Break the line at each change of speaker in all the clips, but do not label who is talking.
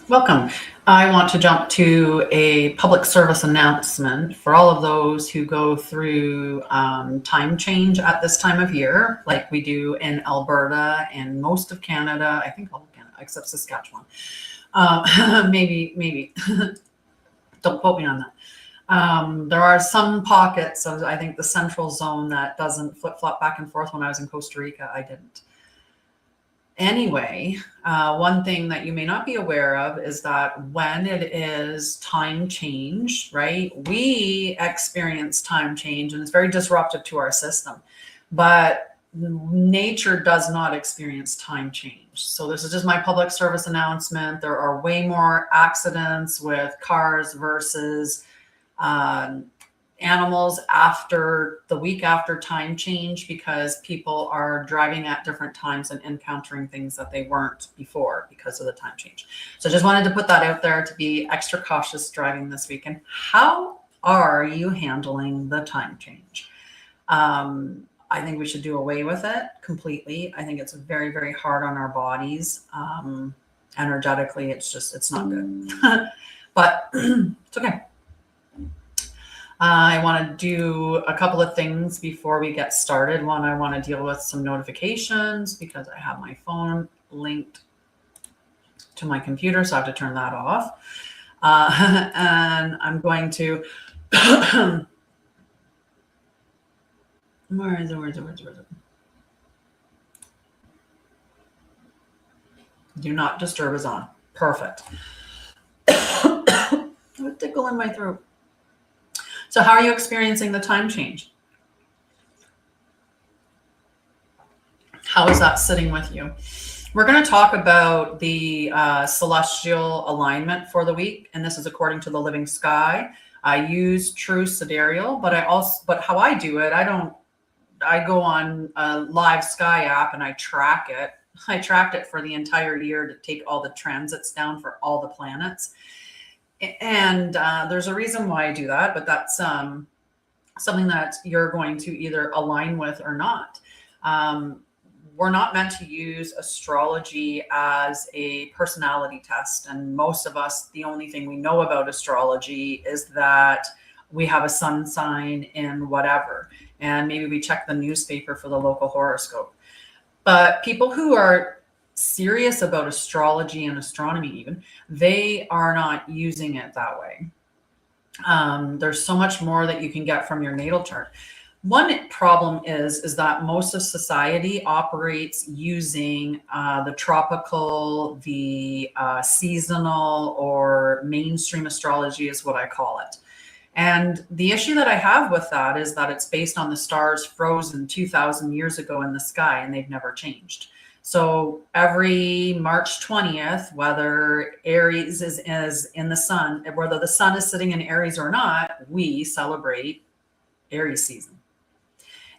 Welcome. I want to jump to a public service announcement for all of those who go through time change at this time of year, like we do in Alberta and most of Canada. I think all of Canada, except Saskatchewan. Maybe. Don't quote me on that. There are some pockets of, I think, the central zone that doesn't flip-flop back and forth. When I was in Costa Rica, I didn't. Anyway, one thing that you may not be aware of is that when it is time change, right, we experience time change and it's very disruptive to our system. But nature does not experience time change. So this is just my public service announcement. There are way more accidents with cars versus animals after the week after time change, because people are driving at different times and encountering things that they weren't before because of the time change. So just wanted to put that out there to be extra cautious driving this weekend. How are you handling the time change? I think we should do away with it completely. I think it's very, very hard on our bodies. Energetically, it's not good. But it's okay. I want to do a couple of things before we get started. One, I want to deal with some notifications because I have my phone linked to my computer, so I have to turn that off. And I'm going to... Where is it? Do not disturb is on. Perfect. I have a tickle in my throat. So how are you experiencing the time change? How is that sitting with you? We're going to talk about the celestial alignment for the week, and this is according to the living sky. I use true sidereal, but how I do it, I go on a live sky app and I track it. I tracked it for the entire year to take all the transits down for all the planets. And there's a reason why I do that, but that's something that you're going to either align with or not. We're not meant to use astrology as a personality test. And most of us, the only thing we know about astrology is that we have a sun sign in whatever. And maybe we check the newspaper for the local horoscope. But people who are serious about astrology and astronomy, even, they are not using it that way. There's so much more that you can get from your natal chart. One problem is that most of society operates using the tropical, the seasonal, or mainstream astrology is what I call it. And the issue that I have with that is that it's based on the stars frozen 2,000 years ago in the sky, and they've never changed. So every March 20th, whether Aries is in the sun, whether the sun is sitting in Aries or not, we celebrate Aries season.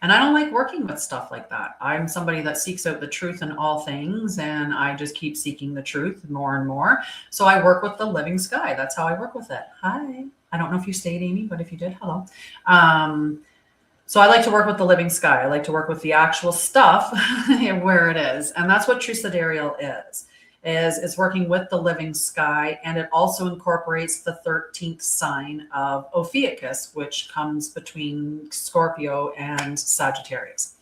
And I don't like working with stuff like that. I'm somebody that seeks out the truth in all things, and I just keep seeking the truth more and more. So I work with the living sky. That's how I work with it. Hi. I don't know if you stayed, Amy, but if you did, hello. So I like to work with the living sky. I like to work with the actual stuff where it is. And that's what true sidereal is it's working with the living sky. And it also incorporates the 13th sign of Ophiuchus, which comes between Scorpio and Sagittarius.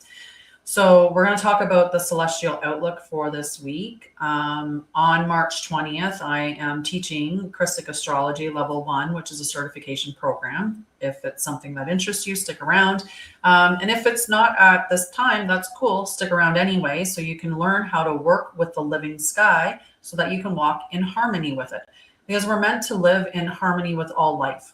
So we're going to talk about the celestial outlook for this week. On March 20th, I am teaching Christic Astrology Level 1, which is a certification program. If it's something that interests you, stick around. And if it's not at this time, that's cool. Stick around anyway, so you can learn how to work with the living sky so that you can walk in harmony with it. Because we're meant to live in harmony with all life.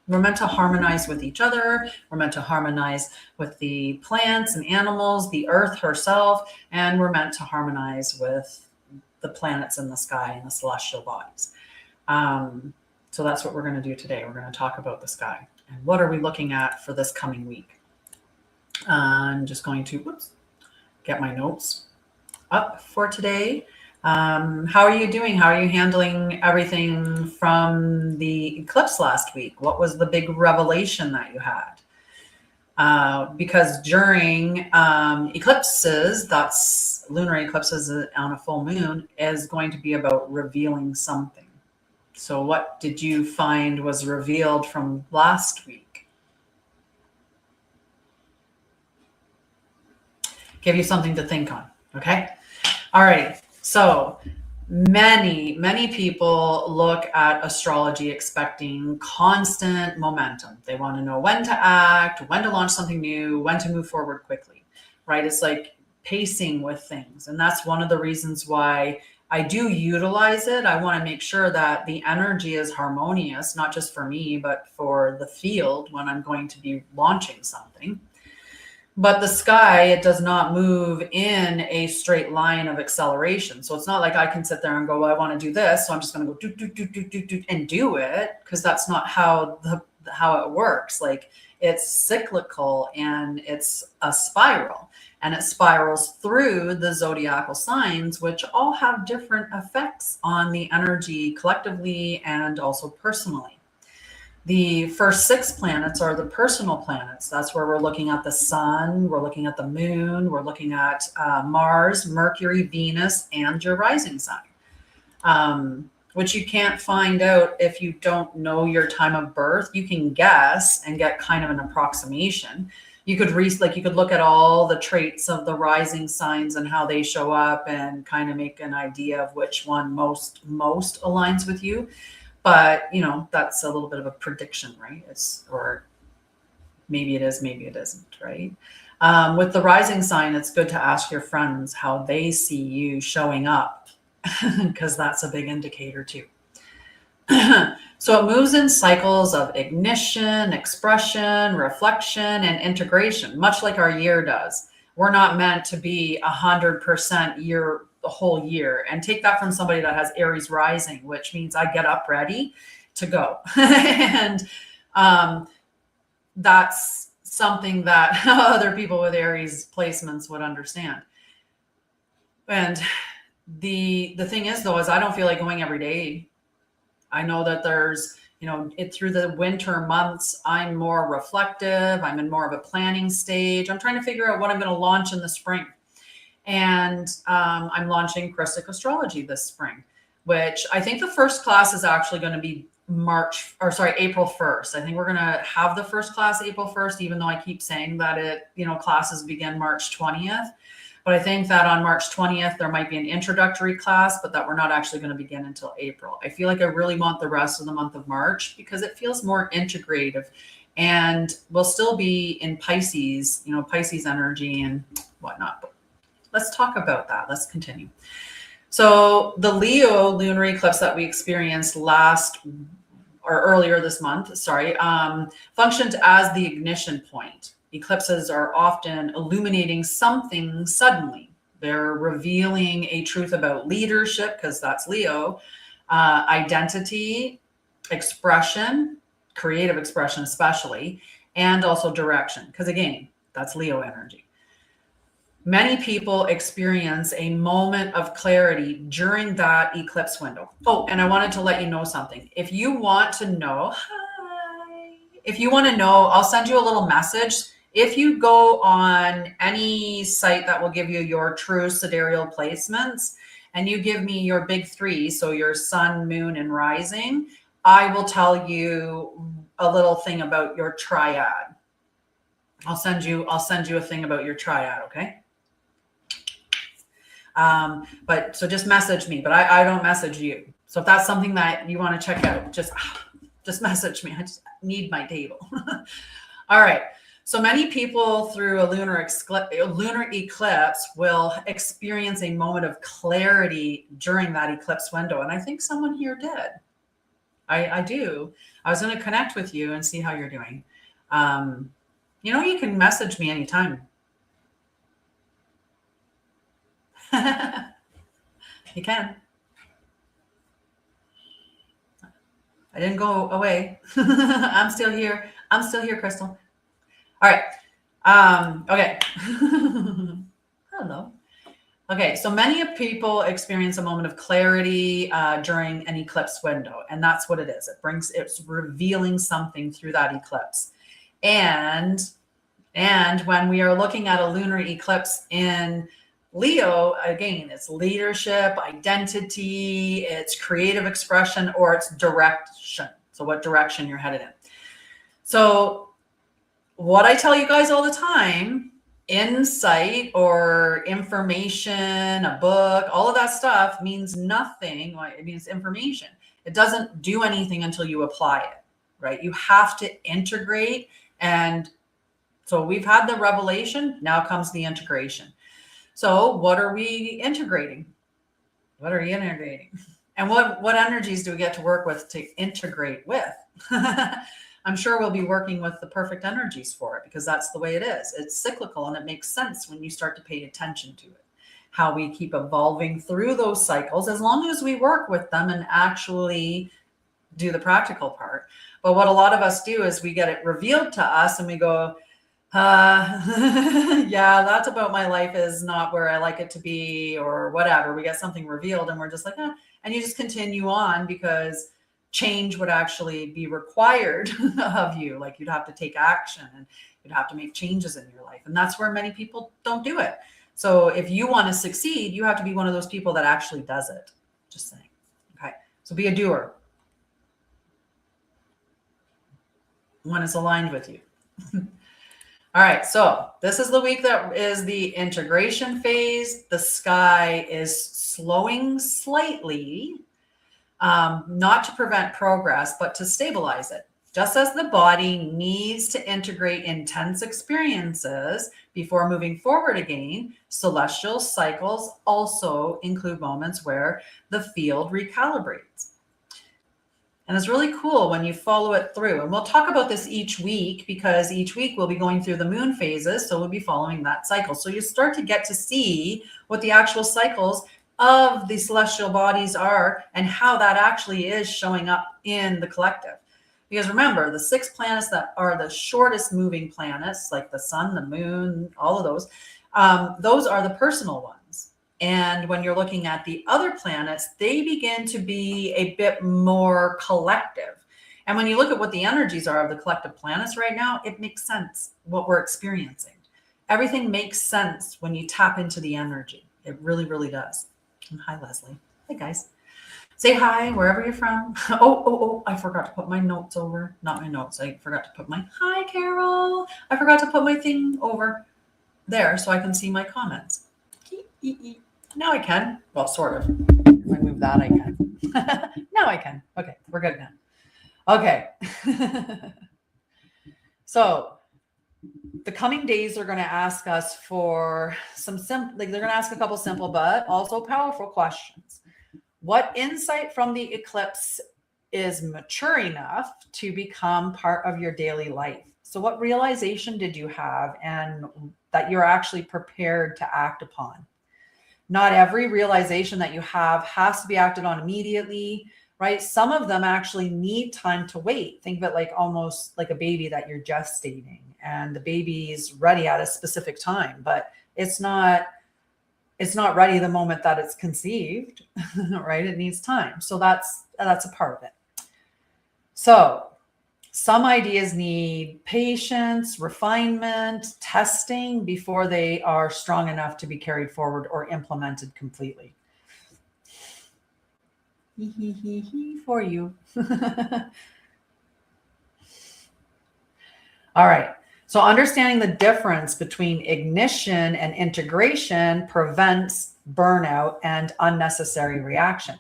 We're meant to harmonize with each other. We're meant to harmonize with the plants and animals, the earth herself, and we're meant to harmonize with the planets in the sky and the celestial bodies. So that's what we're going to do today. We're going to talk about the sky and what are we looking at for this coming week. I'm just going to get my notes up for today. How are you doing? How are you handling everything from the eclipse last week? What was the big revelation that you had? because during eclipses, that's lunar eclipses on a full moon, is going to be about revealing something. So what did you find was revealed from last week? Give you something to think on, okay? All right, so many people look at astrology expecting constant momentum. They want to know when to act, when to launch something new, when to move forward quickly, right? It's like pacing with things. And that's one of the reasons why I do utilize it. I want to make sure that the energy is harmonious, not just for me, but for the field when I'm going to be launching something. But the sky, it does not move in a straight line of acceleration. So it's not like I can sit there and go, well, I want to do this, so I'm just going to go and do it, because that's not how it works. Like, it's cyclical and it's a spiral, and it spirals through the zodiacal signs, which all have different effects on the energy collectively and also personally. The first 6 planets are the personal planets. That's where we're looking at the sun, we're looking at the moon, we're looking at Mars, Mercury, Venus, and your rising sign, which you can't find out if you don't know your time of birth. You can guess and get kind of an approximation. You could you could look at all the traits of the rising signs and how they show up and kind of make an idea of which one most aligns with you. But, you know, that's a little bit of a prediction, right? Or maybe it is, maybe it isn't, right? With the rising sign, it's good to ask your friends how they see you showing up, because that's a big indicator too. So it moves in cycles of ignition, expression, reflection, and integration, much like our year does. We're not meant to be 100% year the whole year. And take that from somebody that has Aries rising, which means I get up ready to go. And that's something that other people with Aries placements would understand. And the thing is, though, is I don't feel like going every day. I know that there's, you know, through the winter months, I'm more reflective. I'm in more of a planning stage. I'm trying to figure out what I'm going to launch in the spring. And I'm launching Christic Astrology this spring, which I think the first class is actually going to be April 1st. I think we're going to have the first class April 1st, even though I keep saying that classes begin March 20th. But I think that on March 20th, there might be an introductory class, but that we're not actually going to begin until April. I feel like I really want the rest of the month of March because it feels more integrative, and we'll still be in Pisces, Pisces energy and whatnot. But let's talk about that. Let's continue. So the Leo lunar eclipse that we experienced earlier this month, functioned as the ignition point. Eclipses are often illuminating something suddenly. They're revealing a truth about leadership, because that's Leo, identity, expression, creative expression especially, and also direction, because again, that's Leo energy. Many people experience a moment of clarity during that eclipse window. Oh, and I wanted to let you know something. If you want to know, I'll send you a little message. If you go on any site that will give you your true sidereal placements, and you give me your big 3, so your sun, moon, and rising, I will tell you a little thing about your triad. I'll send you a thing about your triad, okay? But so just message me, but I don't message you. So if that's something that you want to check out, just message me. I just need my table. All right. So many people through a lunar eclipse will experience a moment of clarity during that eclipse window. And I think someone here did. I do. I was going to connect with you and see how you're doing. You can message me anytime. You can. I didn't go away. I'm still here. Crystal. All right. Okay. Hello. Okay. So many people experience a moment of clarity during an eclipse window, and that's what it is. It's revealing something through that eclipse. And And when we are looking at a lunar eclipse in Leo, again, it's leadership, identity, it's creative expression, or it's direction. So what direction you're headed in. So what I tell you guys all the time, insight or information, a book, all of that stuff means nothing. It means information. It doesn't do anything until you apply it, right? You have to integrate. And so we've had the revelation, now comes the integration. So what are we integrating? What are you integrating? And what energies do we get to work with to integrate with? I'm sure we'll be working with the perfect energies for it, because that's the way it is. It's cyclical, and it makes sense when you start to pay attention to it, how we keep evolving through those cycles, as long as we work with them and actually do the practical part. But what a lot of us do is we get it revealed to us and we go, yeah, that's about my life is not where I like it to be, or whatever. We get something revealed and we're just like, and you just continue on, because change would actually be required of you. Like, you'd have to take action and you'd have to make changes in your life. And that's where many people don't do it. So if you want to succeed, you have to be one of those people that actually does it. Just saying. Okay. So be a doer. One is aligned with you. All right, so this is the week that is the integration phase. The sky is slowing slightly, not to prevent progress, but to stabilize it. Just as the body needs to integrate intense experiences before moving forward again, celestial cycles also include moments where the field recalibrates. And it's really cool when you follow it through. And we'll talk about this each week, because each week we'll be going through the moon phases. So we'll be following that cycle. So you start to get to see what the actual cycles of the celestial bodies are and how that actually is showing up in the collective. Because remember, the 6 planets that are the shortest moving planets, like the sun, the moon, all of those are the personal ones. And when you're looking at the other planets, they begin to be a bit more collective. And when you look at what the energies are of the collective planets right now, it makes sense what we're experiencing. Everything makes sense when you tap into the energy. It really, really does. And hi, Leslie. Hey, guys. Say hi wherever you're from. Oh, I forgot to put my notes over. Not my notes. I forgot to put my, hi, Carol. I forgot to put my thing over there so I can see my comments. Now I can. Well, sort of. If I move that, I can. Now I can. Okay, we're good now. Okay. So the coming days are going to ask us for some they're going to ask a couple simple but also powerful questions. What insight from the eclipse is mature enough to become part of your daily life? So what realization did you have, and that you're actually prepared to act upon? Not every realization that you have has to be acted on immediately, right? Some of them actually need time to wait. Think of it like almost like a baby that you're gestating, and the baby's ready at a specific time, but it's not ready the moment that it's conceived, right? It needs time. So that's a part of it. So some ideas need patience, refinement, testing before they are strong enough to be carried forward or implemented completely. For you. All right. So understanding the difference between ignition and integration prevents burnout and unnecessary reaction.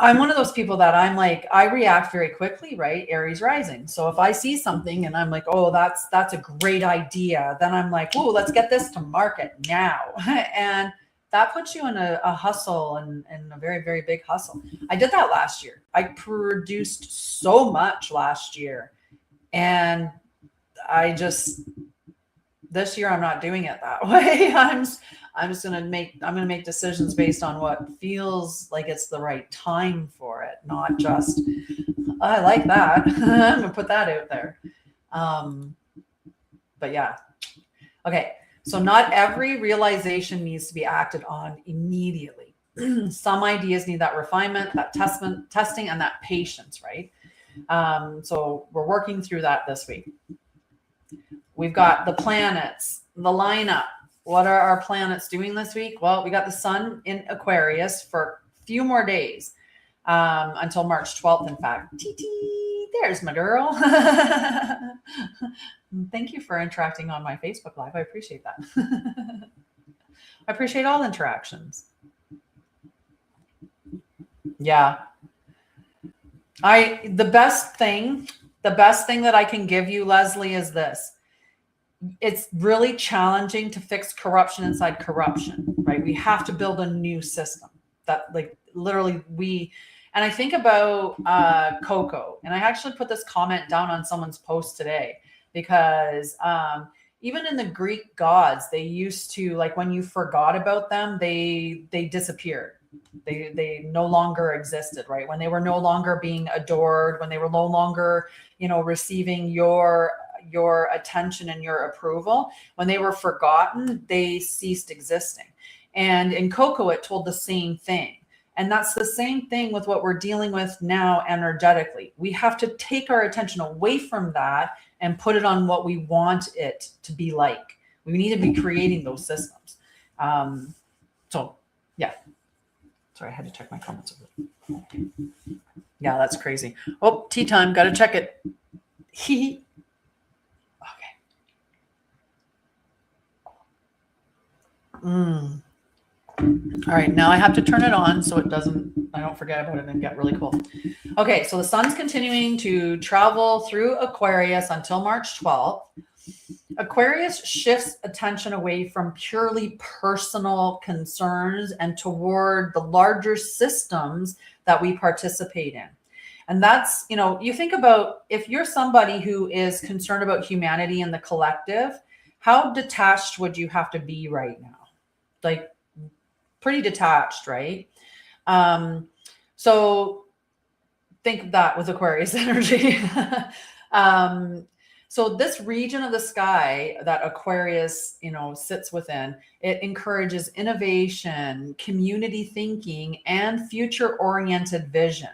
I'm one of those people that I'm like, I react very quickly, right? Aries rising. So if I see something and I'm like, oh, that's a great idea, then I'm like, oh, let's get this to market now. And that puts you in a hustle and a very, very big hustle. I did that last year. I produced so much last year. And this year I'm not doing it that way. I'm just going to make decisions based on what feels like it's the right time for it, not just, I like that. I'm going to put that out there. But yeah. Okay. So not every realization needs to be acted on immediately. Some ideas need that refinement, that testing, and that patience, right? So we're working through that this week. We've got the planets, the lineup. What are our planets doing this week? Well, we got the sun in Aquarius for a few more days, until March 12th, in fact. There's my girl. Thank you for interacting on my Facebook Live. I appreciate that. I appreciate all interactions. Yeah. The best thing that I can give you, Leslie, is this. It's really challenging to fix corruption inside corruption, right? We have to build a new system that, like, literally and I think about Coco, and I actually put this comment down on someone's post today, because even in the Greek gods, they used to, like, when you forgot about them, they disappeared. They no longer existed, right? When they were no longer being adored, when they were no longer, receiving your attention and your approval, when they were forgotten, they ceased existing. And in Coco, it told the same thing. And that's the same thing with what we're dealing with now energetically. We have to take our attention away from that and put it on what we want it to be like. We need to be creating those systems. So, yeah. Sorry, I had to check my comments over. Yeah, that's crazy. Oh, tea time. Got to check it. Okay. All right, now I have to turn it on so I don't forget about it and get really cool. Okay, so the sun's continuing to travel through Aquarius until March 12th. Aquarius shifts attention away from purely personal concerns and toward the larger systems that we participate in. And that's, you think about, if you're somebody who is concerned about humanity and the collective, how detached would you have to be right now? Like, pretty detached, right? So think of that with Aquarius energy. So this region of the sky that Aquarius, sits within, it encourages innovation, community thinking, and future-oriented vision.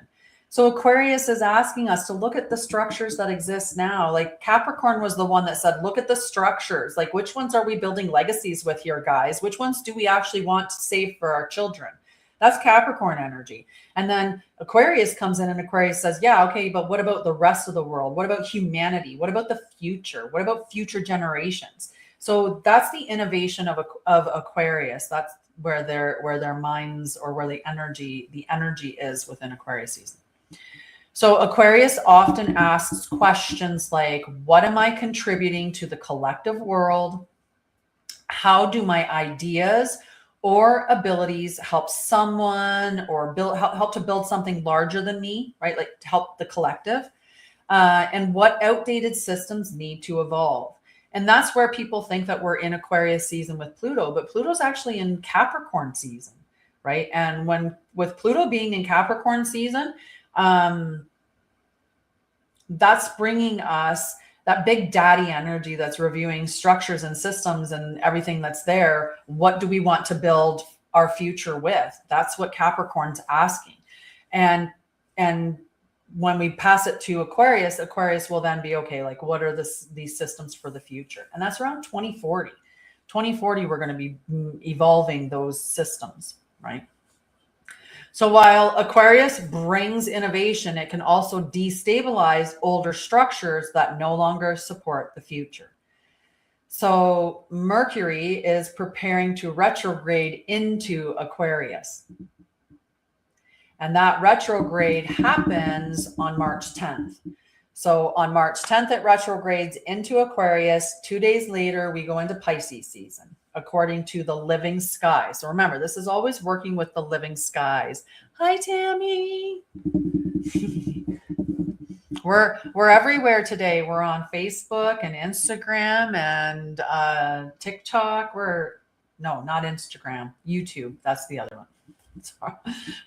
So Aquarius is asking us to look at the structures that exist now. Like Capricorn was the one that said, look at the structures. Like, which ones are we building legacies with here, guys? Which ones do we actually want to save for our children? That's Capricorn energy. And then Aquarius comes in and Aquarius says, yeah, okay, but what about the rest of the world? What about humanity? What about the future? What about future generations? So that's the innovation of Aquarius. That's where their minds, or where the energy is within Aquarius season. So Aquarius often asks questions like, what am I contributing to the collective world? How do my ideas or abilities help someone, or help to build something larger than me, right? Like to help the collective. And what outdated systems need to evolve? And that's where people think that we're in Aquarius season with Pluto, but Pluto's actually in Capricorn season, right? And with Pluto being in Capricorn season, that's bringing us that big daddy energy that's reviewing structures and systems and everything that's there. What do we want to build our future with? That's what Capricorn's asking. And when we pass it to Aquarius will then be, okay, like, what are these systems for the future? And that's around 2040. 2040, we're going to be evolving those systems, right? So while Aquarius brings innovation, it can also destabilize older structures that no longer support the future. So Mercury is preparing to retrograde into Aquarius. And that retrograde happens on March 10th. So on March 10th, it retrogrades into Aquarius. 2 days later, we go into Pisces season, according to the living sky. So remember, this is always working with the living skies. Hi, Tammy. We're everywhere today. We're on Facebook and Instagram and TikTok. No, not Instagram, YouTube. That's the other one.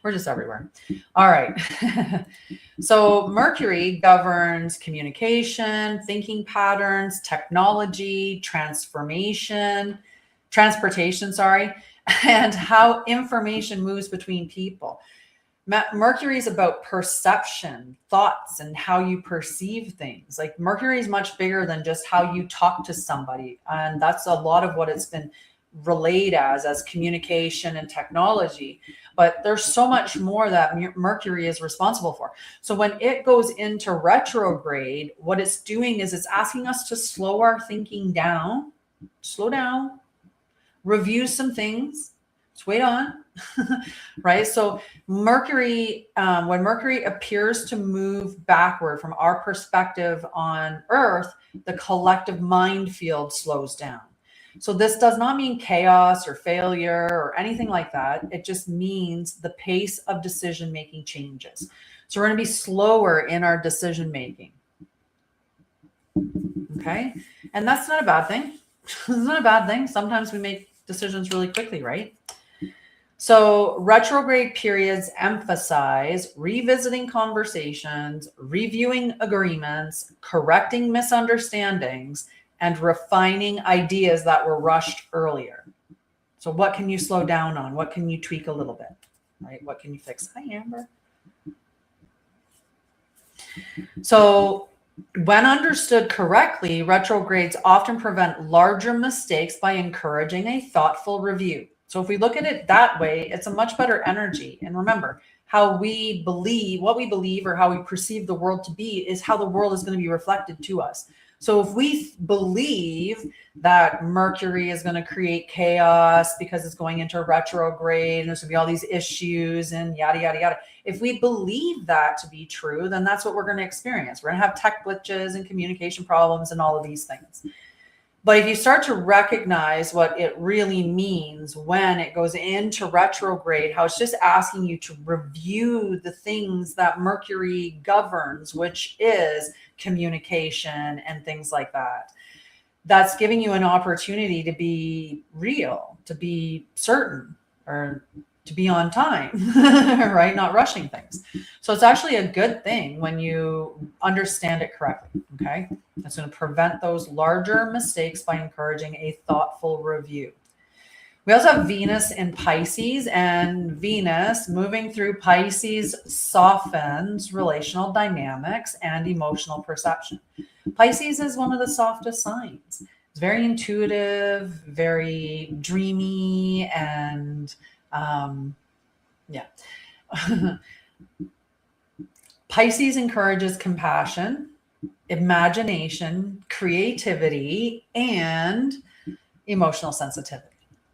We're just everywhere. All right. So Mercury governs communication, thinking patterns, technology, transportation, and how information moves between people. Mercury is about perception, thoughts, and how you perceive things. Like Mercury is much bigger than just how you talk to somebody. And that's a lot of what it's been relayed as communication and technology. But there's so much more that Mercury is responsible for. So when it goes into retrograde, what it's doing is it's asking us to slow our thinking down, slow down, review some things, just wait on, right? So Mercury, when Mercury appears to move backward from our perspective on Earth, the collective mind field slows down. So this does not mean chaos or failure or anything like that. It just means the pace of decision making changes. So we're going to be slower in our decision making. Okay. And that's not a bad thing. It's not a bad thing. Sometimes we make decisions really quickly, right? So retrograde periods emphasize revisiting conversations, reviewing agreements, correcting misunderstandings, and refining ideas that were rushed earlier. So what can you slow down on? What can you tweak a little bit, right? What can you fix? Hi, Amber. So when understood correctly, retrogrades often prevent larger mistakes by encouraging a thoughtful review. So if we look at it that way, it's a much better energy. And remember, how we believe, what we believe or how we perceive the world to be is how the world is going to be reflected to us. So if we believe that Mercury is going to create chaos because it's going into retrograde and there's going to be all these issues and yada, yada, yada. If we believe that to be true, then that's what we're going to experience. We're going to have tech glitches and communication problems and all of these things. But if you start to recognize what it really means when it goes into retrograde, how it's just asking you to review the things that Mercury governs, which is communication and things like that. That's giving you an opportunity to be real, to be certain, or to be on time, right? Not rushing things. So it's actually a good thing when you understand it correctly, okay? It's going to prevent those larger mistakes by encouraging a thoughtful review. We also have Venus in Pisces, and Venus moving through Pisces softens relational dynamics and emotional perception. Pisces is one of the softest signs. It's very intuitive, very dreamy, and yeah. Pisces encourages compassion, imagination, creativity, and emotional sensitivity.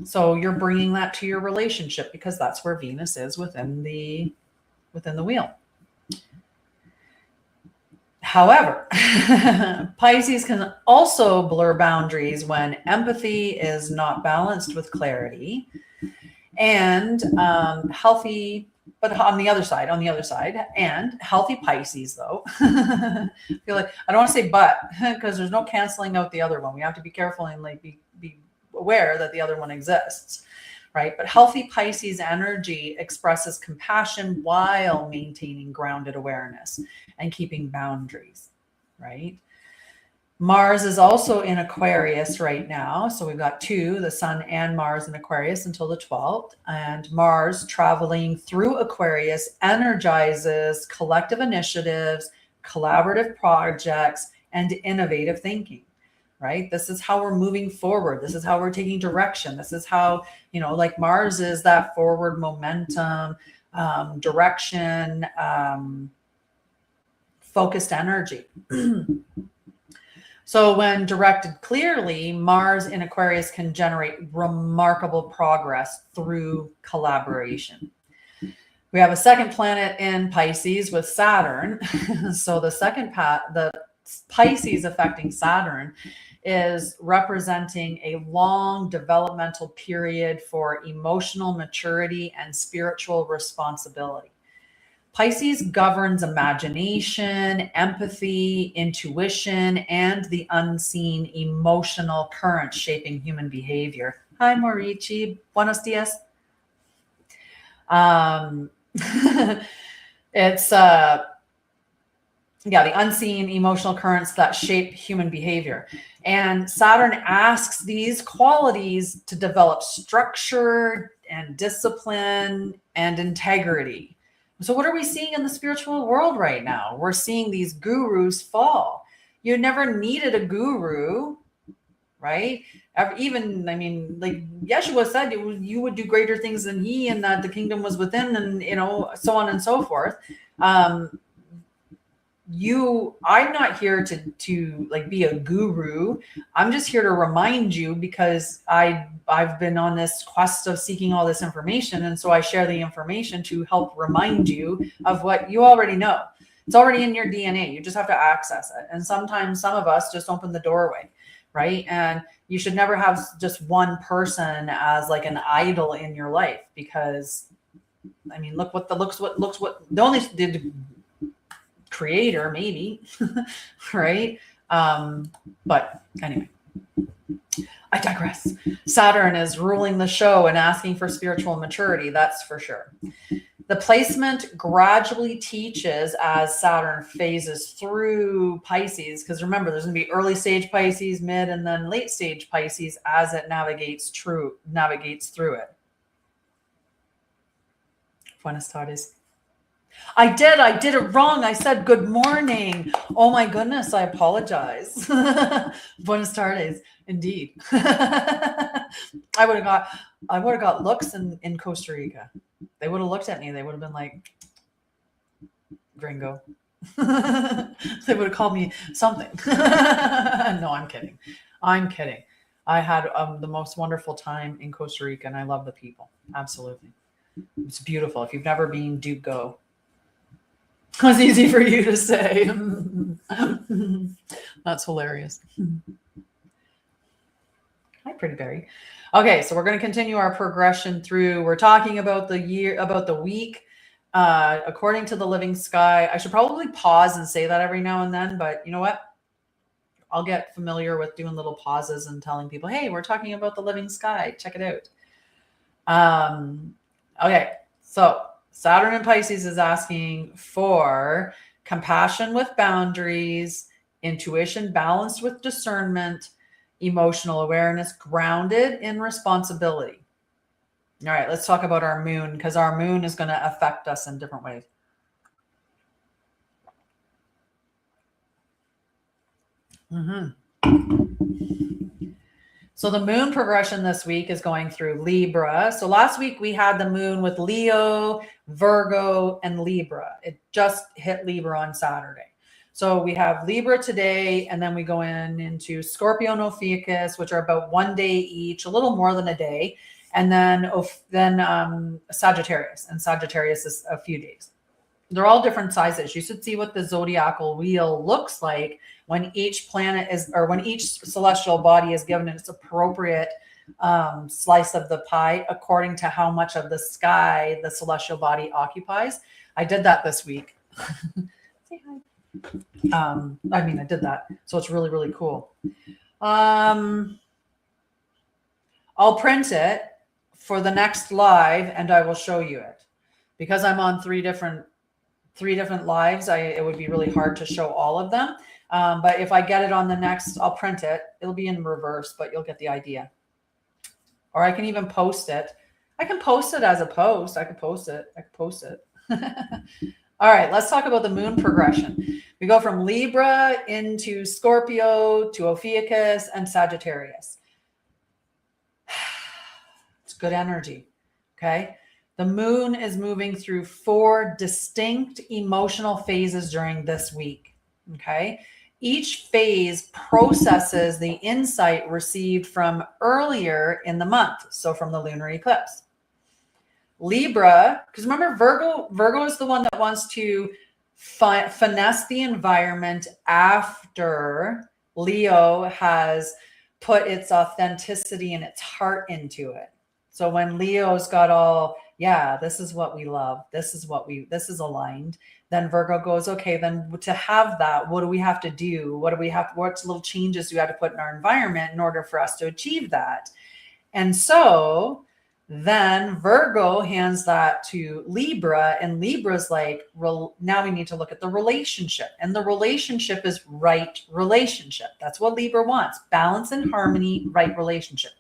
So you're bringing that to your relationship because that's where Venus is within the wheel. However, Pisces can also blur boundaries when empathy is not balanced with clarity, and healthy, but on the other side, and healthy Pisces though. I feel like I don't want to say but because there's no canceling out the other one. We have to be careful and like be aware that the other one exists, right? But healthy Pisces energy expresses compassion while maintaining grounded awareness and keeping boundaries, right? Mars is also in Aquarius right now. So we've got the Sun and Mars in Aquarius until the 12th. And Mars traveling through Aquarius energizes collective initiatives, collaborative projects, and innovative thinking, right? This is how we're moving forward. This is how we're taking direction. This is how, like Mars is that forward momentum, direction, focused energy. So when directed clearly, Mars in Aquarius can generate remarkable progress through collaboration. We have a second planet in Pisces with Saturn. So the Pisces affecting Saturn is representing a long developmental period for emotional maturity and spiritual responsibility. Pisces governs imagination, empathy, intuition, and the unseen emotional currents shaping human behavior. Hi, Morici. Buenos dias. It's the unseen emotional currents that shape human behavior. And Saturn asks these qualities to develop structure and discipline and integrity. So what are we seeing in the spiritual world right now? We're seeing these gurus fall. You never needed a guru, right? Even, I mean, like Yeshua said, you would do greater things than he, and that the kingdom was within, and, you know, so on and so forth. I'm not here to like be a guru. I'm just here to remind you, because I've been on this quest of seeking all this information, and so I share the information to help remind you of what you already know. It's already in your DNA. You just have to access it. And sometimes some of us just open the doorway, right? And you should never have just one person as like an idol in your life, because I mean, look what the only did creator, maybe, right? But anyway, I digress. Saturn is ruling the show and asking for spiritual maturity, that's for sure. The placement gradually teaches as Saturn phases through Pisces, because remember, there's going to be early stage Pisces, mid, and then late stage Pisces as it navigates through it. Buenas tardes. I did it wrong. I said good morning. Oh my goodness, I apologize. Buenas tardes, indeed. I would have got looks in Costa Rica. They would have looked at me. They would have been like, gringo. They would have called me something. No, I'm kidding. I had the most wonderful time in Costa Rica, and I love the people. Absolutely. It's beautiful. If you've never been, do go. It was easy for you to say. That's hilarious. Hi, Pretty Berry. Okay, so we're going to continue our progression through. We're talking about the week, according to the living sky. I should probably pause and say that every now and then, but you know what? I'll get familiar with doing little pauses and telling people, hey, we're talking about the living sky. Check it out. Okay, so Saturn in Pisces is asking for compassion with boundaries, intuition balanced with discernment, emotional awareness grounded in responsibility. All right, let's talk about our moon, because our moon is going to affect us in different ways. So the moon progression this week is going through Libra. So last week we had the moon with Leo, Virgo, and Libra. It just hit Libra on Saturday. So we have Libra today, and then we go into Scorpio and Ophiuchus, which are about 1 day each, a little more than a day. And then Sagittarius, and Sagittarius is a few days. They're all different sizes. You should see what the zodiacal wheel looks like when each planet is, or when each celestial body is given its appropriate slice of the pie according to how much of the sky the celestial body occupies. I did that this week. Say hi. I did that. So it's really, really cool. I'll print it for the next live and I will show you it. Because I'm on three different lives, it would be really hard to show all of them. But if I get it on the next, I'll print it. It'll be in reverse, but you'll get the idea. Or I can even post it. I can post it as a post. I could post it. All right, let's talk about the moon progression. We go from Libra into Scorpio to Ophiuchus and Sagittarius. It's good energy, okay? The moon is moving through 4 distinct emotional phases during this week, okay? Each phase processes the insight received from earlier in the month, so from the lunar eclipse. Libra, because remember, Virgo is the one that wants to finesse the environment after Leo has put its authenticity and its heart into it. So when Leo's got all, yeah, this is what we love, this is aligned, then Virgo goes, okay, then to have that, what do we have to do? What little changes do we have to put in our environment in order for us to achieve that? And so then Virgo hands that to Libra, and Libra's like, now we need to look at the relationship. And the relationship is right relationship. That's what Libra wants. Balance and harmony, right relationship.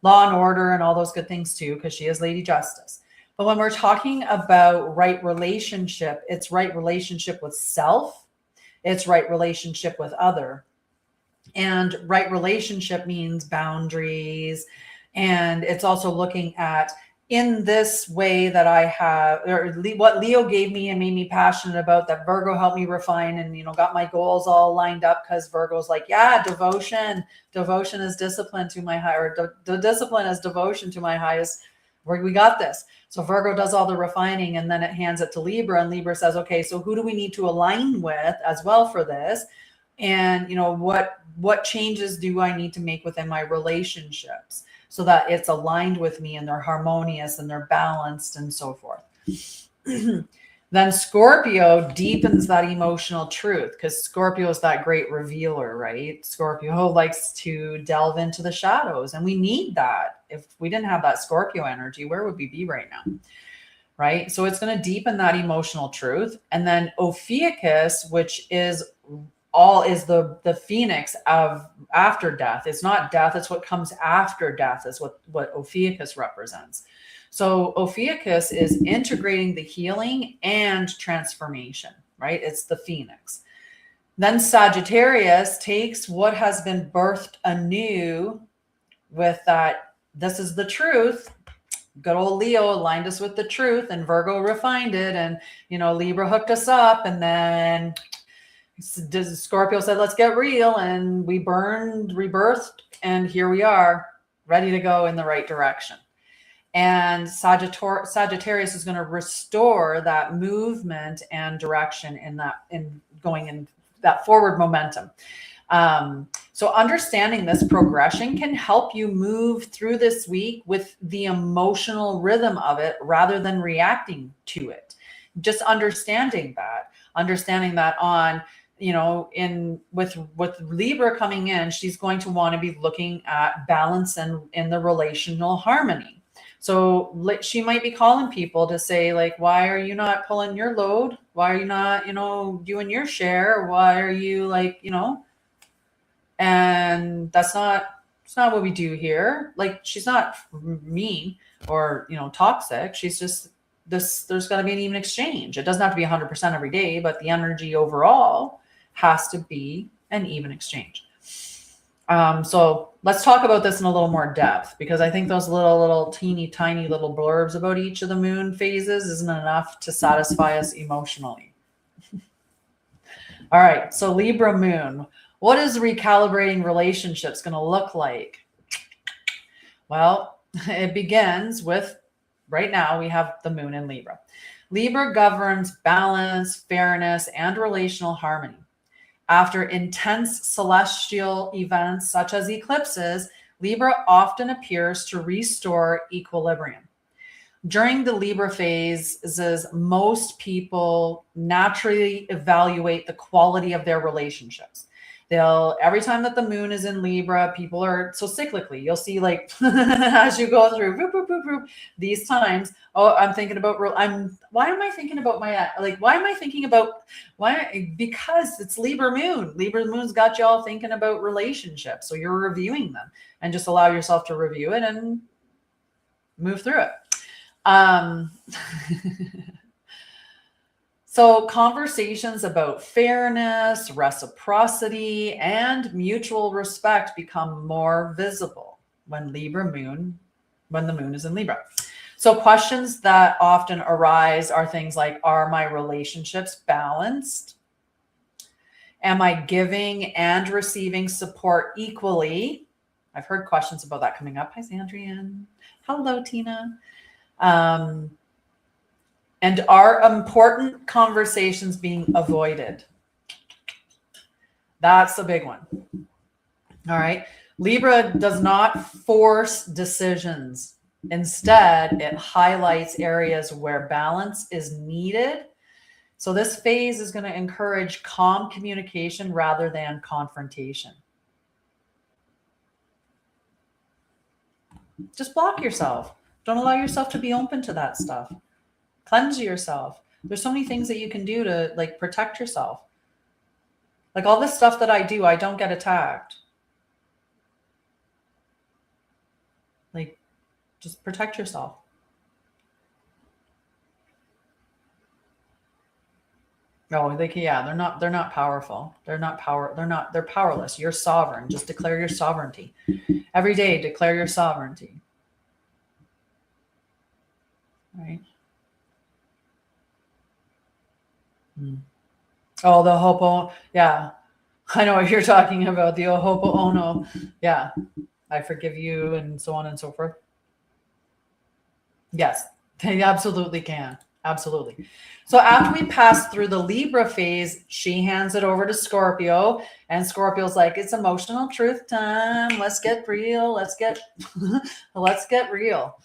Law and order and all those good things too, because she is Lady Justice. But when we're talking about right relationship, it's right relationship with self, it's right relationship with other. And right relationship means boundaries. And it's also looking at, in this way that I have, or what Leo gave me and made me passionate about, that Virgo helped me refine and, got my goals all lined up, because Virgo's like, yeah, devotion is discipline to my higher, the discipline is devotion to my highest. We got this. So Virgo does all the refining, and then it hands it to Libra, and Libra says, okay, so who do we need to align with as well for this? And what changes do I need to make within my relationships so that it's aligned with me and they're harmonious and they're balanced and so forth. Then Scorpio deepens that emotional truth, because Scorpio is that great revealer, right? Scorpio likes to delve into the shadows, and we need that. If we didn't have that Scorpio energy, where would we be right now? Right? So it's going to deepen that emotional truth. And then Ophiuchus, which is the phoenix of after death. It's not death, it's what comes after death, is what Ophiuchus represents. So Ophiuchus is integrating the healing and transformation, right? It's the phoenix. Then Sagittarius takes what has been birthed anew with that, this is the truth. Good old Leo aligned us with the truth, and Virgo refined it, and Libra hooked us up, and then Scorpio said, let's get real, and we rebirthed, and here we are, ready to go in the right direction. And Sagittarius is going to restore that movement and direction in going in that forward momentum. So understanding this progression can help you move through this week with the emotional rhythm of it rather than reacting to it. Just understanding that on, with Libra coming in, she's going to want to be looking at balance and in the relational harmony. So she might be calling people to say, like, why are you not pulling your load? Why are you not, doing your share? Why are you and it's not what we do here. Like, she's not mean or, toxic. She's just there's got to be an even exchange. It doesn't have to be 100% every day, but the energy overall has to be an even exchange. So let's talk about this in a little more depth, because I think those little teeny tiny little blurbs about each of the moon phases isn't enough to satisfy us emotionally. All right. So Libra moon, what is recalibrating relationships going to look like? Well, it begins with, right now we have the moon in Libra. Libra governs balance, fairness, and relational harmony. After intense celestial events such as eclipses, Libra often appears to restore equilibrium. During the Libra phases, most people naturally evaluate the quality of their relationships. Every time that the moon is in Libra, people are so cyclically, you'll see, like, as you go through boop, boop, boop, boop, these times, I'm thinking about, why am I thinking about because it's Libra moon. Libra moon's got you all thinking about relationships. So you're reviewing them, and just allow yourself to review it and move through it. So conversations about fairness, reciprocity, and mutual respect become more visible when the moon is in Libra. So questions that often arise are things like, are my relationships balanced? Am I giving and receiving support equally? I've heard questions about that coming up. Hi, Sandrian. Hello, Tina. And are important conversations being avoided? That's a big one. All right. Libra does not force decisions. Instead, it highlights areas where balance is needed. So this phase is going to encourage calm communication rather than confrontation. Just block yourself. Don't allow yourself to be open to that stuff. Cleanse yourself. There's so many things that you can do to, like, protect yourself. Like, all this stuff that I do, I don't get attacked. Like, just protect yourself. Oh, they can, yeah, they're not powerful. They're powerless. You're sovereign. Just declare your sovereignty. Every day, declare your sovereignty. Right? Oh, the hopo. Yeah. I know what you're talking about. The hopo ono. Yeah. I forgive you, and so on and so forth. Yes, they absolutely can. Absolutely. So after we pass through the Libra phase, she hands it over to Scorpio, and Scorpio's like, it's emotional truth time. Let's get real. Let's get let's get real.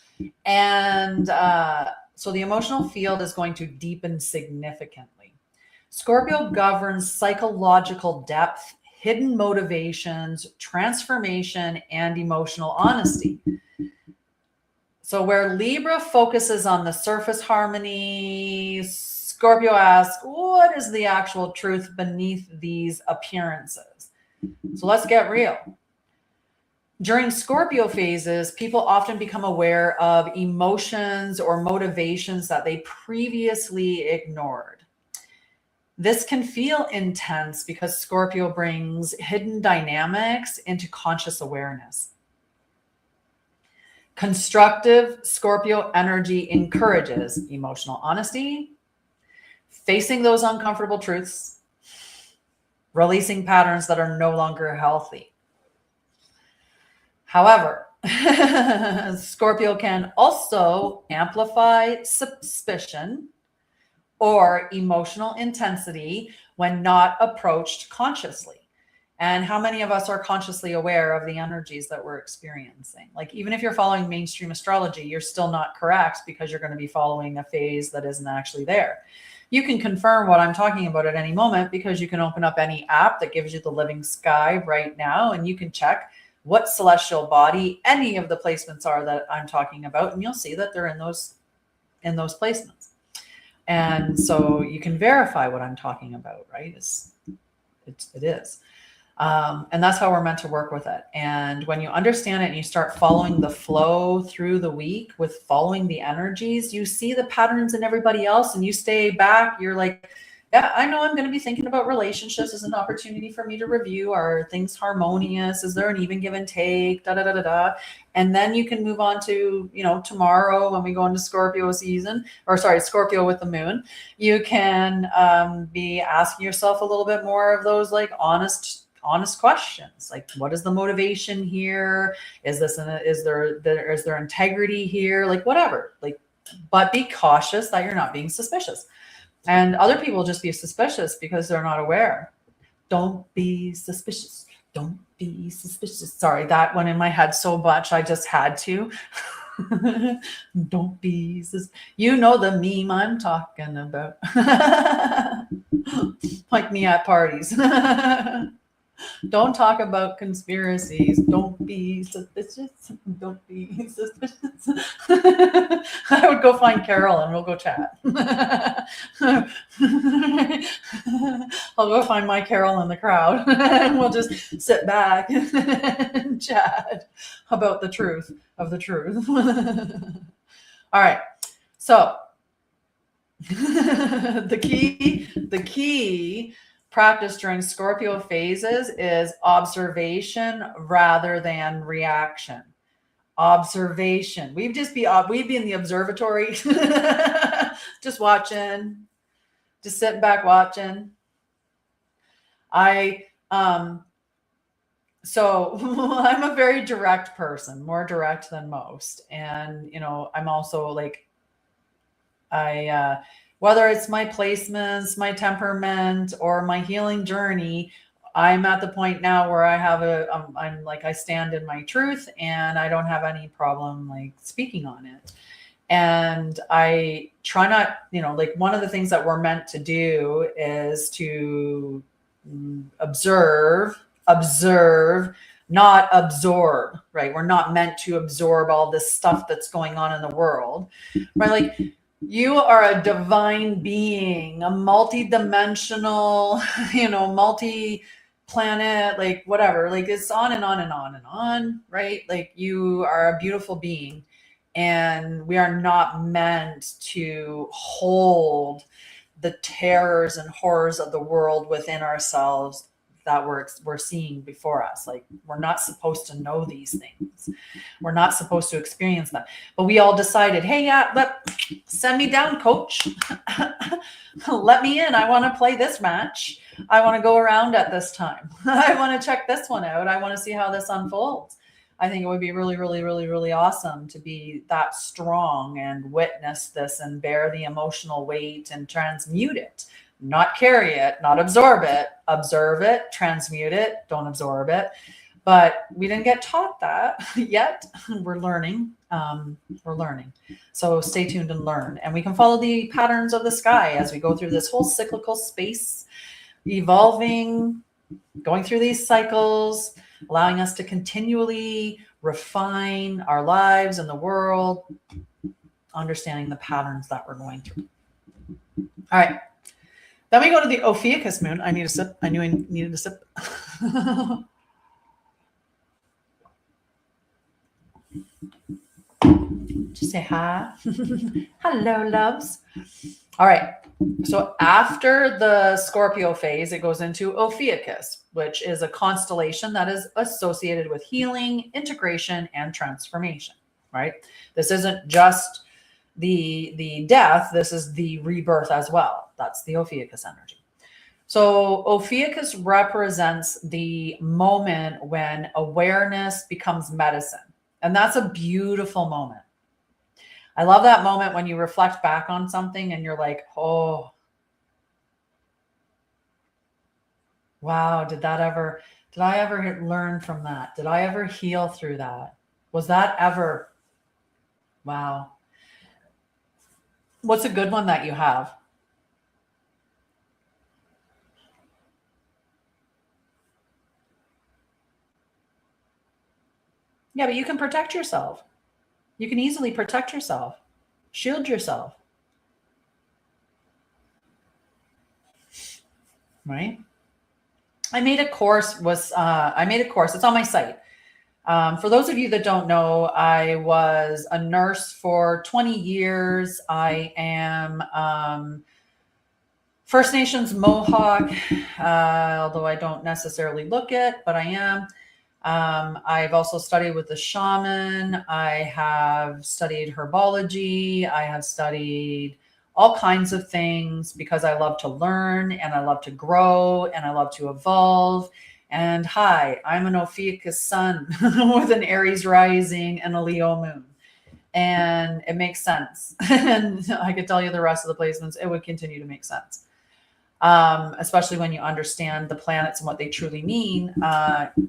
And so the emotional field is going to deepen significantly. Scorpio governs psychological depth, hidden motivations, transformation, and emotional honesty. So where Libra focuses on the surface harmony, Scorpio asks, what is the actual truth beneath these appearances? So let's get real. During Scorpio phases, people often become aware of emotions or motivations that they previously ignored. This can feel intense because Scorpio brings hidden dynamics into conscious awareness. Constructive Scorpio energy encourages emotional honesty, facing those uncomfortable truths, releasing patterns that are no longer healthy. However, Scorpio can also amplify suspicion or emotional intensity when not approached consciously. And how many of us are consciously aware of the energies that we're experiencing? Like, even if you're following mainstream astrology, you're still not correct because you're going to be following a phase that isn't actually there. You can confirm what I'm talking about at any moment because you can open up any app that gives you the living sky right now, and you can check what celestial body any of the placements are that I'm talking about, and you'll see that they're in those placements. And so you can verify what I'm talking about, right? It is. And that's how we're meant to work with it. And when you understand it and you start following the flow through the week with following the energies, you see the patterns in everybody else and you stay back. You're like, yeah, I know I'm going to be thinking about relationships as an opportunity for me to review. Are things harmonious? Is there an even give and take? Da, da, da, da, da. And then you can move on to, tomorrow when we go into Scorpio season, or sorry, Scorpio with the moon, you can be asking yourself a little bit more of those like honest questions, like what is the motivation here? Is there integrity here? Like whatever, like, but be cautious that you're not being suspicious. And other people just be suspicious because they're not aware. Don't be suspicious. Don't be suspicious. Sorry, that went in my head so much. I just had to. Don't be suspicious. You know the meme I'm talking about. Like me at parties. Don't talk about conspiracies. Don't be suspicious. Don't be suspicious. I would go find Carol and we'll go chat. I'll go find my Carol in the crowd and we'll just sit back and chat about the truth of the truth. All right. So the key practice during Scorpio phases is observation rather than reaction. Observation. We'd be in the observatory, just watching, just sitting back watching. So I'm a very direct person, more direct than most. And, I'm also like, whether it's my placements, my temperament, or my healing journey, I'm at the point now where I have I'm like, I stand in my truth and I don't have any problem like speaking on it. And I try not, like one of the things that we're meant to do is to observe, not absorb, right? We're not meant to absorb all this stuff that's going on in the world, right? Like, you are a divine being, a multi-dimensional, multi-planet, like whatever, like it's on and on and on and on, right? Like you are a beautiful being and we are not meant to hold the terrors and horrors of the world within ourselves that we're seeing before us. Like, we're not supposed to know these things. We're not supposed to experience them. But we all decided, hey, yeah, send me down, coach. Let me in. I want to play this match. I want to go around at this time. I want to check this one out. I want to see how this unfolds. I think it would be really, really, really, really awesome to be that strong and witness this and bear the emotional weight and transmute it. Not carry it, not absorb it, observe it, transmute it, don't absorb it. But we didn't get taught that yet. We're learning. We're learning. So stay tuned and learn. And we can follow the patterns of the sky as we go through this whole cyclical space, evolving, going through these cycles, allowing us to continually refine our lives and the world, understanding the patterns that we're going through. All right. Then we go to the Ophiuchus moon. I need a sip. I knew I needed a sip. Just say hi. Hello, loves. All right. So after the Scorpio phase, it goes into Ophiuchus, which is a constellation that is associated with healing, integration, and transformation, right? This isn't just the death. This is the rebirth as well. That's the Ophiuchus energy. So Ophiuchus represents the moment when awareness becomes medicine. And that's a beautiful moment. I love that moment when you reflect back on something and you're like, oh, wow, did I ever learn from that? Did I ever heal through that? Was that ever, wow. What's a good one that you have? Yeah, but you can protect yourself. You can easily protect yourself, shield yourself, right? I made a course. It's on my site. For those of you that don't know, I was a nurse for 20 years. I am First Nations Mohawk, although I don't necessarily look it, but I am. I've also studied with the shaman. I have studied herbology. I have studied all kinds of things because I love to learn and I love to grow and I love to evolve. And hi, I'm an Ophiuchus sun with an Aries rising and a Leo moon. And it makes sense. And I could tell you the rest of the placements, it would continue to make sense. Especially when you understand the planets and what they truly mean.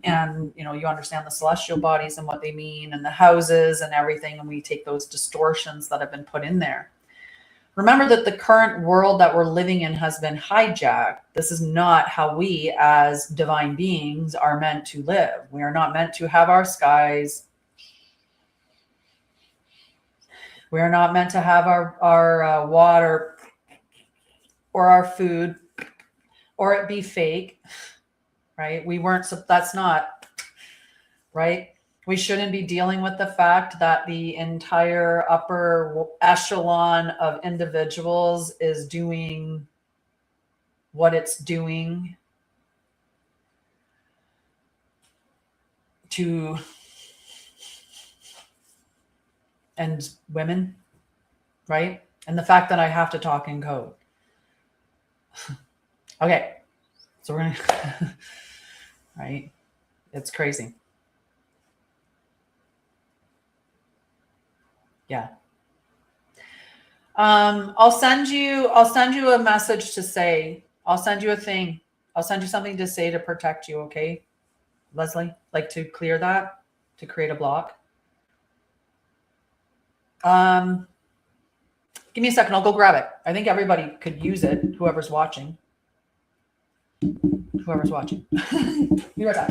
And, you understand the celestial bodies and what they mean and the houses and everything. And we take those distortions that have been put in there. Remember that the current world that we're living in has been hijacked. This is not how we as divine beings are meant to live. We are not meant to have our skies. We are not meant to have our water or our food, or it be fake, right? That's not, right? We shouldn't be dealing with the fact that the entire upper echelon of individuals is doing what it's doing to, and women, right? And the fact that I have to talk in code. Okay, so we're gonna, right? It's crazy. Yeah. I'll send you a message to say, I'll send you a thing. I'll send you something to say to protect you. Okay, Leslie, like to clear that, to create a block. Give me a second. I'll go grab it. I think everybody could use it. Whoever's watching. Be right back.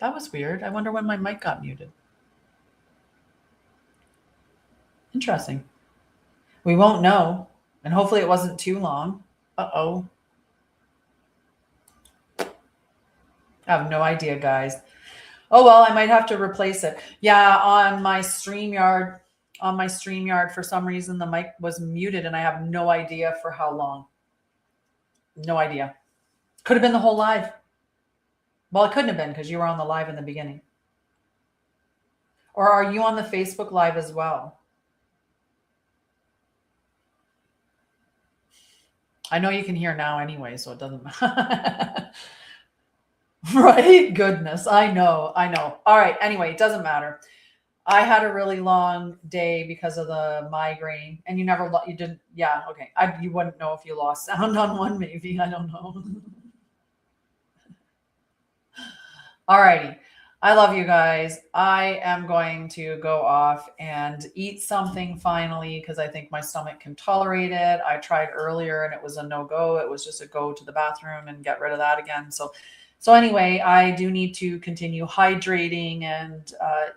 That was weird. I wonder when my mic got muted. Interesting. We won't know. And hopefully it wasn't too long. Uh-oh. I have no idea, guys. Oh, well, I might have to replace it. Yeah, on my StreamYard, for some reason, the mic was muted and I have no idea for how long. No idea. Could have been the whole live. Well, it couldn't have been because you were on the live in the beginning. Or are you on the Facebook live as well? I know you can hear now anyway, so it doesn't matter. Right? Goodness. I know. All right. Anyway, it doesn't matter. I had a really long day because of the migraine, and you didn't. Yeah. Okay. You wouldn't know if you lost sound on one, maybe. I don't know. All righty. I love you guys. I am going to go off and eat something finally because I think my stomach can tolerate it. I tried earlier and it was a no-go. It was just a go to the bathroom and get rid of that again. So anyway, I do need to continue hydrating and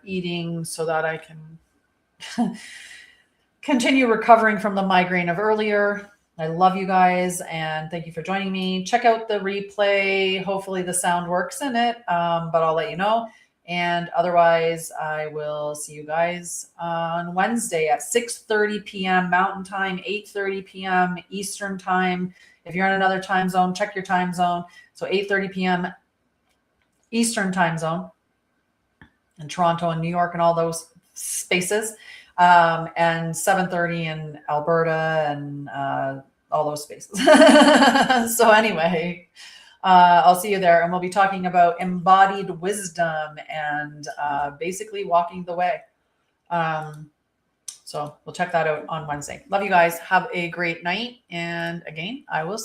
eating so that I can continue recovering from the migraine of earlier. I love you guys and thank you for joining me. Check out the replay. Hopefully the sound works in it, but I'll let you know. And otherwise, I will see you guys on Wednesday at 6:30 p.m. Mountain Time, 8:30 p.m. Eastern Time. If you're in another time zone, check your time zone. So 8:30 p.m. Eastern Time Zone in Toronto and New York and all those spaces. And 7:30 in Alberta and all those spaces. So anyway, I'll see you there. And we'll be talking about embodied wisdom and basically walking the way. So we'll check that out on Wednesday. Love you guys. Have a great night. And again, I will